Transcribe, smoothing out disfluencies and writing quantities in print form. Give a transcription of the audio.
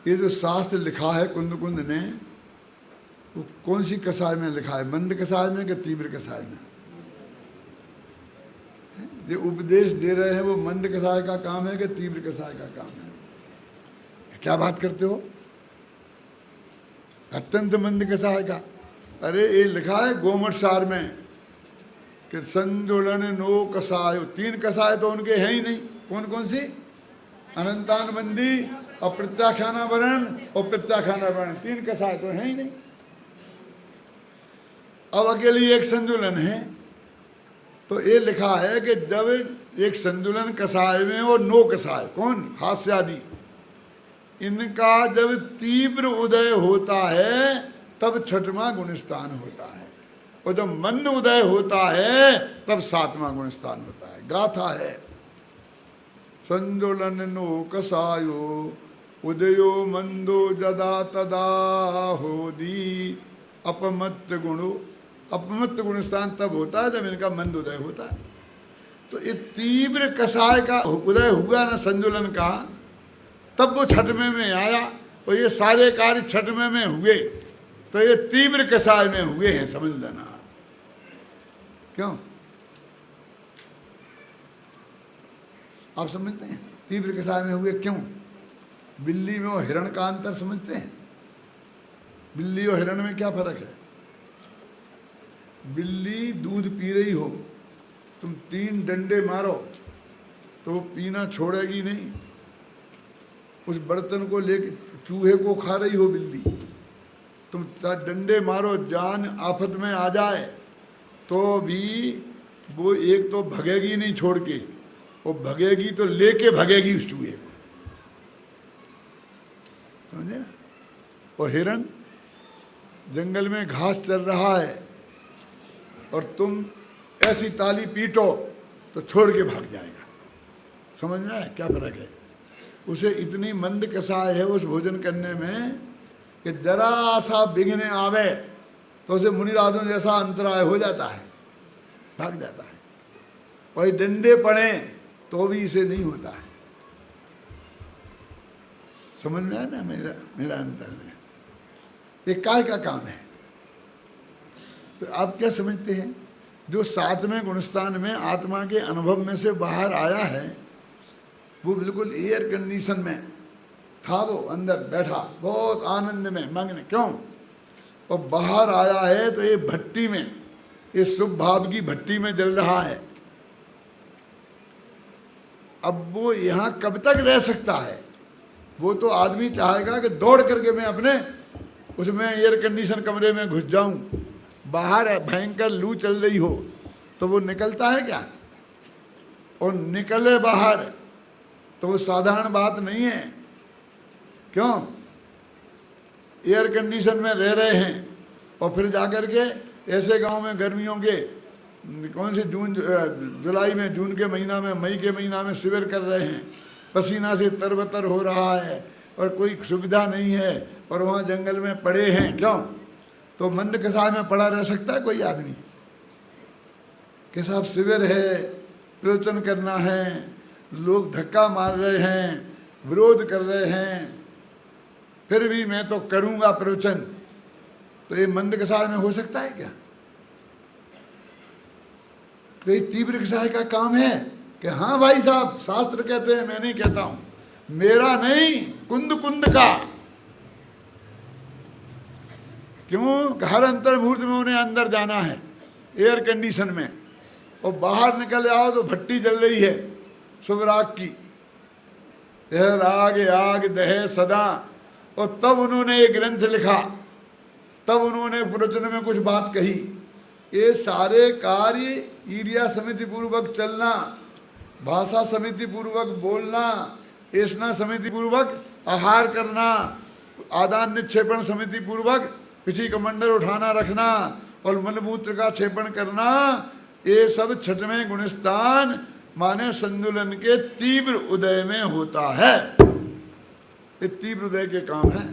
ये जो शास्त्र लिखा है कुंद कुंद ने, वो कौन सी कसाय में लिखा है? मंद कसाय में कि तीव्र कसाय में? जो उपदेश दे रहे हैं वो मंद कसाय का काम है कि तीव्र कसाय का काम है? क्या बात करते हो? अत्यंत मंद कसाय का। अरे ये लिखा है गोमट सार में कि संजुलन नो कसाय, 3 कसाय तो उनके हैं ही नहीं। कौन कौन सी? अनंतान बंदी, अप्रत्याख्याना वर्ण और प्रत्याख्याना वर्ण, 3 कसाय तो हैं ही नहीं। अब अकेली एक संजुलन है। तो ये लिखा है कि जब एक संजुलन कसाय में और 9 कसाय, कौन? हास्य आदि, इनका जब तीव्र उदय होता है तब 6वां गुणस्थान होता है, और जब मंद उदय होता है तब 7वां गुणस्थान होता है। गाथा है संजुलन नो कसायो उदयो मंदो जदा तदा होदी अपमत्त गुणो। अपमत्त गुणस्थान तब होता है जब इनका मंद उदय होता है। तो ये तीव्र कसाय का उदय हुआ ना संजुलन का, तब वो 6वें में आया, और ये सारे कार्य 6वें में हुए, तो ये तीव्र कसाय में हुए हैं, समझ लेना। क्यों? आप समझते हैं तीव्र कसाय में हुए क्यों? बिल्ली में और हिरण का अंतर समझते हैं? बिल्ली और हिरण में क्या फर्क है? बिल्ली दूध पी रही हो, तुम 3 डंडे मारो तो वो पीना छोड़ेगी नहीं। उस बर्तन को लेके चूहे को खा रही हो बिल्ली, तुम डंडे मारो, जान आफत में आ जाए तो भी वो एक तो भगेगी नहीं छोड़ के, वो भगेगी तो लेके भगेगी उस चूहे को, समझे ना? और हिरण जंगल में घास चल रहा है और तुम ऐसी ताली पीटो तो छोड़ के भाग जाएगा। समझ में आया क्या फर्क है? उसे इतनी मंद कसाय है उस भोजन करने में कि जरा सा बिघने आवे तो उसे मुनिराजों जैसा अंतराय हो जाता है, भाग जाता है। और डंडे पड़े तो भी इसे नहीं होता है। समझ में आया ना मेरा अंतर में? ये काय का काम है? तो आप क्या समझते हैं? जो 7वें गुणस्थान में आत्मा के अनुभव में से बाहर आया है, वो बिल्कुल एयर कंडीशन में था, वो अंदर बैठा बहुत आनंद में मग्न। क्यों? और बाहर आया है तो ये भट्टी में, ये शुभ भाव की भट्टी में जल रहा है। अब वो यहाँ कब तक रह सकता है? वो तो आदमी चाहेगा कि दौड़ करके मैं अपने उसमें एयर कंडीशन कमरे में घुस जाऊं। बाहर भयंकर लू चल रही हो तो वो निकलता है क्या? और निकले बाहर तो वो साधारण बात नहीं है। क्यों? एयर कंडीशन में रह रहे हैं और फिर जाकर के ऐसे गांव में गर्मियों के कौन से जुलाई में, जून के महीना में, मई के महीना में शिविर कर रहे हैं, पसीना से तरबतर हो रहा है और कोई सुविधा नहीं है, और वहाँ जंगल में पड़े हैं। क्यों? तो मंद कसाय में पड़ा रह सकता है कोई आदमी? कि साहब शिविर है, प्रवचन करना है, लोग धक्का मार रहे हैं, विरोध कर रहे हैं, फिर भी मैं तो करूँगा प्रवचन, तो ये मंद कसाय में हो सकता है क्या? तो ये तीव्र कसाय का काम है कि हाँ भाई साहब, शास्त्र कहते हैं, मैं नहीं कहता हूँ, मेरा नहीं, कुंद कुंद का। क्यों? हर अंतर्मुहूर्त में उन्हें अंदर जाना है एयर कंडीशन में, और बाहर निकल आओ तो भट्टी जल रही है शुभ राग की, यह राग आग दहे सदा। और तब उन्होंने एक ग्रंथ लिखा, तब उन्होंने प्रवचन में कुछ बात कही। ये सारे कार्य ईर्ष्या समिति पूर्वक चलना, भाषा समिति पूर्वक बोलना, ऐसा समिति पूर्वक आहार करना, आदान निक्षेपण समिति पूर्वक पिछी कमंडल उठाना रखना और मलमूत्र का क्षेपण करना, ये सब 6वें गुणस्थान माने संतुलन के तीव्र उदय में होता है। ये तीव्र उदय के काम है।